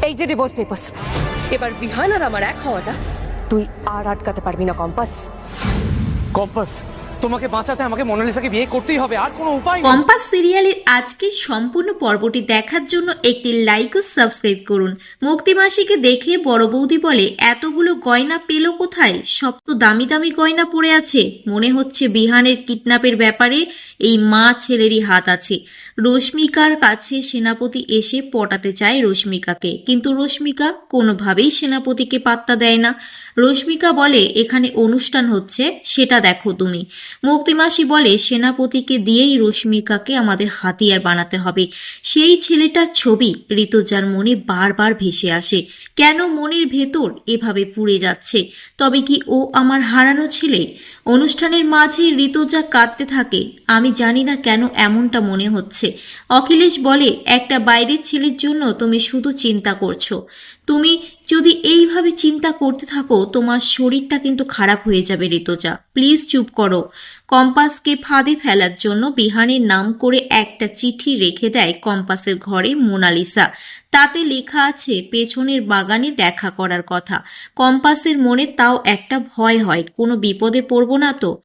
এই যে divorce papers, এবার বিহান আর আমার এক হওয়াটা তুই আর আটকাতে পারবি না কম্পাস। কম্পাস, তোমাকে বাঁচাতে আমাকে মোনালিসাকে বিয়ে করতেই হবে, আর কোনো উপায় নেই। কম্পাস সিরিয়ালের আজকের সম্পূর্ণ পর্বটি দেখার জন্য একটি লাইক ও সাবস্ক্রাইব করুন। মুক্তিমাসিকে দেখে বড় বৌদি বলে, এতগুলো গয়না পেল কোথায়? সব তো দামি দামি গয়না পড়ে আছে। মনে হচ্ছে বিহানের কিডন্যাপের ব্যাপারে এই মা ছেলেরই হাত আছে। রশ্মিকার কাছে সেনাপতি এসে পটাতে চায় রশ্মিকাকে, কিন্তু রশ্মিকা কোনোভাবেই সেনাপতিকে পাত্তা দেয় না। রশ্মিকা বলে, এখানে অনুষ্ঠান হচ্ছে, সেটা দেখো তুমি। মুক্তিমাসি বলে, সেনাপতিকে দিয়েই রশ্মিকাকে আমাদের হাতিয়ার বানাতে হবে। সেই ছেলেটার ছবি ঋতুজার মনে বারবার ভেসে আসে। কেন মনের ভেতর এভাবে পুড়ে যাচ্ছে? তবে কি ও আমার হারানো ছেলে? অনুষ্ঠানের মাঝে ঋতুজা কাঁদতে থাকে। আমি জানি না কেন এমনটা মনে হচ্ছে। অখিলেশ বলে, একটা বাইরের ছেলের জন্য তুমি শুধু চিন্তা করছো। তুমি যদি এইভাবে চিন্তা করতে থাকো, তোমার শরীরটা কিন্তু খারাপ হয়ে যাবে ঋতুজা। প্লিজ চুপ করো। কম্পাসকে ফাঁদে ফেলার জন্য বিহানের নাম করে একটা চিঠি রেখে দেয় কম্পাসের ঘরে মোনালিসা। তাতে লেখা আছে পেছনের বাগানে দেখা করার কথা। কম্পাসের মনে তাও একটা ভয় হয়, কোনো বিপদে পড়বো না তো।